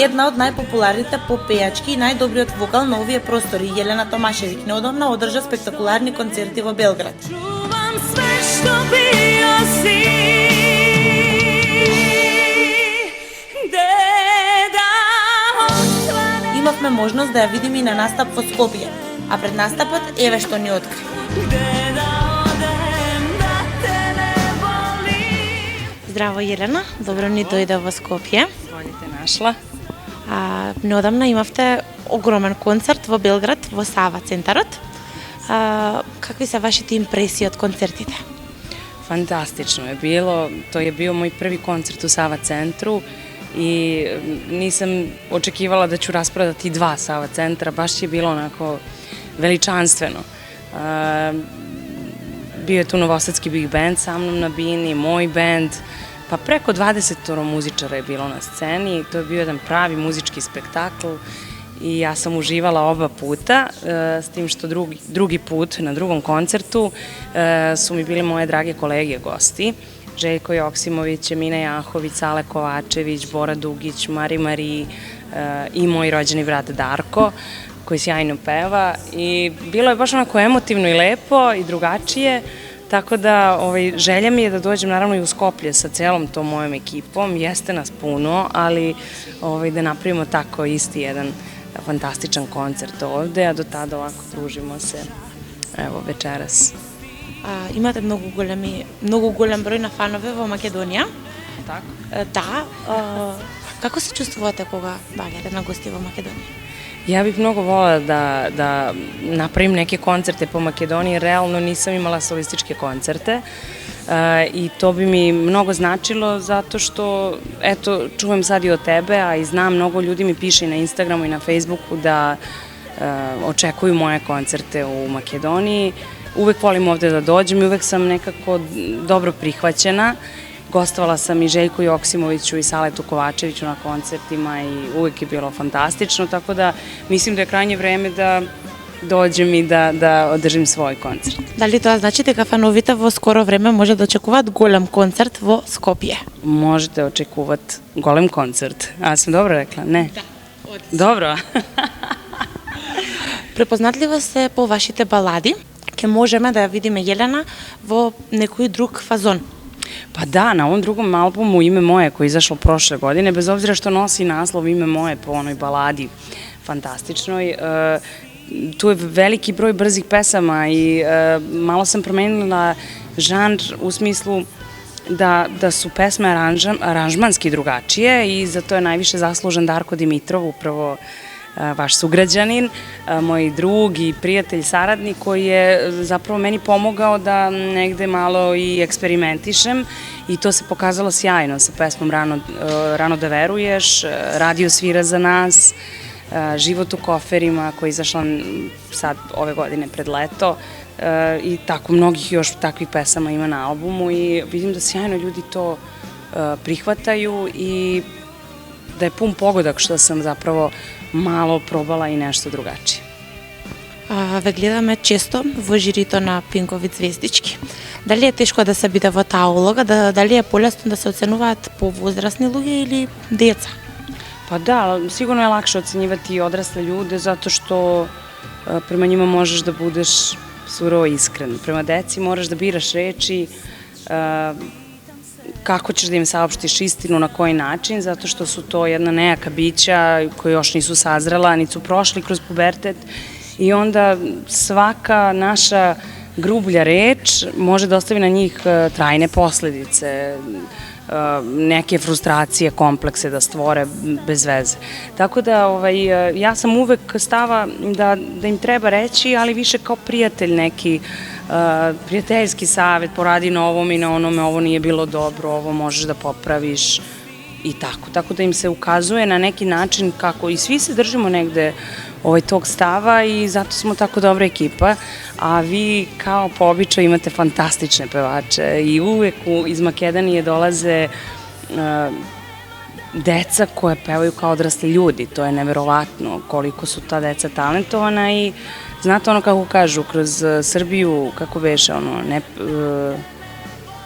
една од најпопуларните поп-пејачки и најдобриот вокал на овие простори, Јелена Томашевиќ, неодамна одржа спектакуларни концерти во Белград. Чувам све што био си, деда отване. Имавме можност да ја видиме и на настап во Скопје, а пред настапот еве што ни откри. Здраво, Јелена, добро ни дојде во Скопје. Bolje te našla. Неодамна имавте огромен концерт во Белград, во Сава центарот. Какви се вашите импресии од концертите? Fantastično je bilo. To je bio moj prvi koncert u Sava centru i nisam očekivala da ću rasprodati 2 Sava centra. Baš je bilo onako veličanstveno. Bio je tu novosadski big band sa mnom na bini, moj band, pa preko 20 muzičara je bilo na sceni. To je bio jedan pravi muzički spektakl i ja sam uživala oba puta, s tim što drugi put na drugom koncertu su mi bili moje drage kolege gosti. Željko Joksimović, Mina Jahović, Sale Kovačević, Bora Dugić, Mari i moj rođeni brat Darko, koji sjajno peva i bilo je baš onako emotivno i lepo i drugačije, tako da želja mi je da dođem naravno i u Skoplje sa celom tom mojom ekipom, jeste nas puno, ali da napravimo tako isti jedan fantastičan koncert ovde, a do tada ovako družimo se, evo, večeras. Имате многу голем број на фанове во Македонија. Tako? Да. Како се чувствувате кога доаѓате на гости во Македонија? Ja bih mnogo volela da napravim neke koncerte po Makedoniji, realno nisam imala solističke koncerte i to bi mi mnogo značilo zato što, eto, čujem sad i od tebe, a i znam, mnogo ljudi mi piše i na Instagramu i na Facebooku da očekuju moje koncerte u Makedoniji. Uvek volim ovde da dođem i uvek sam nekako dobro prihvaćena. Gostovala sam i Željku Joksimoviću i Saletu Kovačeviću na koncertima i uvek je bilo fantastično, tako da mislim da je krajnje vreme da dođem i da održim svoj koncert. Дали тоа значи дека фановите во скоро време може да очекуваат голем концерт во Скопје? Možete očekuvati golem koncert. A sam dobro rekla? Ne? Да. Dobro. Препознатлива се по вашите балади. Ке можеме да ја видиме Јелена во некој друг фазон. Pa da, na ovom drugom albumu Ime moje koje je izašlo prošle godine, bez obzira što nosi naslov Ime moje po onoj baladi fantastičnoj, tu je veliki broj brzih pesama i malo sam promenila žanr u smislu da su pesme aranžmanski drugačije i za to je najviše zaslužen Darko Dimitrov, upravo vaš sugrađanin, moj drug i prijatelj, saradnik koji je zapravo meni pomogao da negde malo i eksperimentišem i to se pokazalo sjajno sa pesmom Rano da veruješ, Radio svira za nas, Život u koferima koji je izašla sad ove godine pred leto i tako mnogih još takvih pesama ima na albumu i vidim da sjajno ljudi to prihvataju i da je pun pogodak što sam zapravo malo probala i nešto drugačije. Ве гледаме често во жирито на Пинкови звездички. Дали е тешко да се биде во таа улога, дали е полесно да се оценуваат повозрасни луѓе или деца? Pa da, sigurno je lakše ocenjivati i odrasle ljude zato što prema njima možeš da budeš surovo iskren. Prema deci moraš da biraš reči, kako ćeš da im saopštiš istinu, na koji način, zato što su to jedna nejaka bića koji još nisu sazrela, niti su prošli kroz pubertet i onda svaka naša grublja reč može da ostavi na njih trajne posledice, neke frustracije, komplekse da stvore bez veze. Tako da ja sam uvek stava da im treba reći, ali više kao prijatelj neki, prijateljski savjet, poradi na ovom i na onome, ovo nije bilo dobro, ovo možeš da popraviš i tako. Tako da im se ukazuje na neki način kako i svi se držimo negde tog stava i zato smo tako dobra ekipa, a vi kao po običaju imate fantastične pevače i uvek iz Makedonije dolaze deca koje pevaju kao odrasli ljudi, to je neverovatno koliko su ta deca talentovana i znate ono kako kažu, kroz Srbiju, kako beše,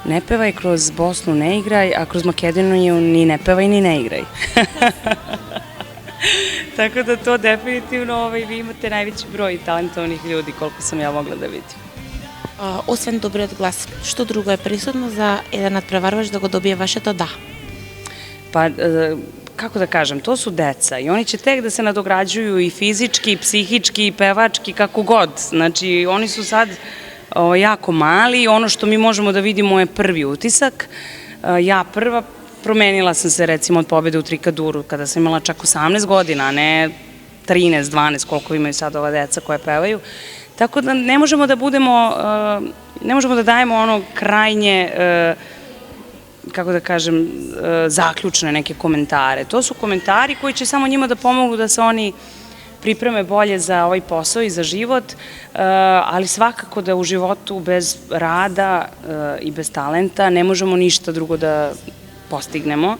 ne pevaj, kroz Bosnu ne igraj, a kroz Makedoniju ni ne pevaj ni ne igraj. Tako da to definitivno vi imate najveći broj talentovnih ljudi koliko sam ja mogla da vidim. Освен добриот глас, што друго е присутно за еден надпреварвач да го добие вашето да? Pa, kako da kažem, to su deca i oni će tek da se nadograđuju i fizički, i psihički, i pevački, kako god. Znači, oni su sad jako mali i ono što mi možemo da vidimo je prvi utisak. Ja prva promenila sam se recimo od pobede u Trikaduru kada sam imala čak 18 godina, a ne 13, 12 koliko imaju sad ova deca koje pevaju. Tako da ne možemo da budemo, ne možemo da dajemo ono krajnje, kako da kažem, zaključne neke komentare. To su komentari koji će samo njima da pomogu da se oni pripreme bolje za ovaj posao i za život, ali svakako da u životu bez rada i bez talenta ne možemo ništa drugo da postignemo.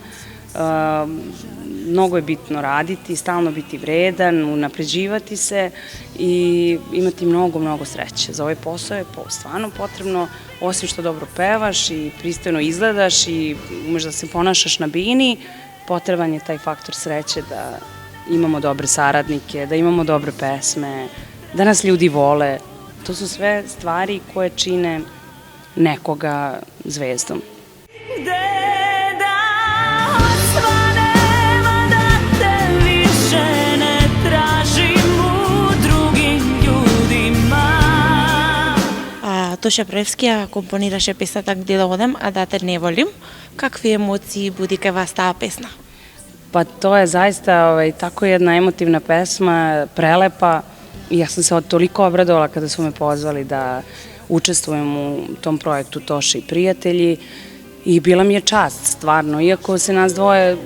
Mnogo je bitno raditi, stalno biti vredan, unapređivati se i imati mnogo, mnogo sreće. Za ovaj posao je stvarno potrebno, osim što dobro pevaš i pristojno izgledaš i umeš da se ponašaš na bini, potreban je taj faktor sreće da imamo dobre saradnike, da imamo dobre pesme, da nas ljudi vole. To su sve stvari koje čine nekoga zvezdom. Тоша Превскија компонираше песната "Где да одем, а да те не волим". Какви емоции буди кај вас таа песна? Pa to je zaista tako jedna emotivna pesma, prelepa. Ja sam se toliko obradovala kada su me pozvali da učestvujem u tom projektu Toša i prijatelji i bila mi je čast, stvarno. Iako se nas dvoje,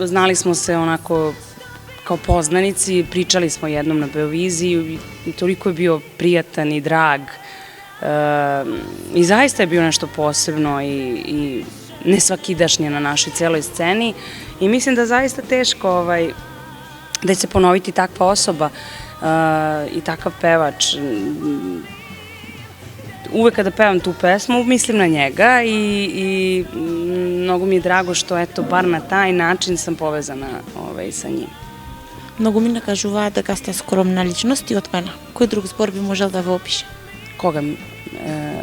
znali smo se onako kao poznanici, pričali smo jednom na Beoviziji i toliko je bio prijatan i drag. I zaista je bio nešto posebno i nesvakidašnje na našoj celoj sceni i mislim da zaista teško da će se ponoviti takva osoba i takav pevač. Uvek kada pevam tu pesmu mislim na njega i mnogo mi je drago što eto bar na taj način sam povezana sa njim. Многу ми накажуваат дека сте скромна личност и откмена. Кој друг збор би можел да ве опише? Koga?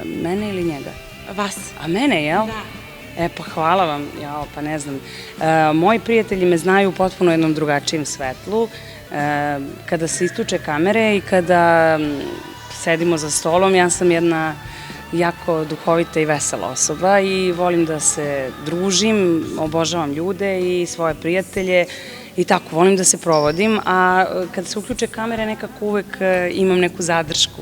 Mene ili njega? Vas. A mene, jel? Da. Pa hvala vam, pa ne znam. Moji prijatelji me znaju u potpuno jednom drugačijem svetlu. Kada se isključe kamere i kada sedimo za stolom, ja sam jedna jako duhovita i vesela osoba i volim da se družim, obožavam ljude i svoje prijatelje i tako, volim da se provodim, a kada se uključe kamere nekako uvek imam neku zadršku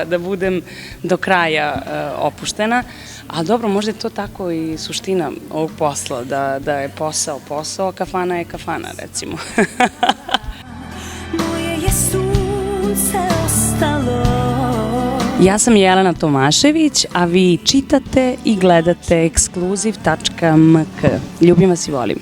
da budem do kraja opuštena, a dobro, možda je to tako i suština ovog posla, da je posao posao, a kafana je kafana, recimo. Moje je sunce ostalo. Ja sam Jelena Tomašević, a vi čitate i gledate ekskluziv.mk. Ljubim vas i volim.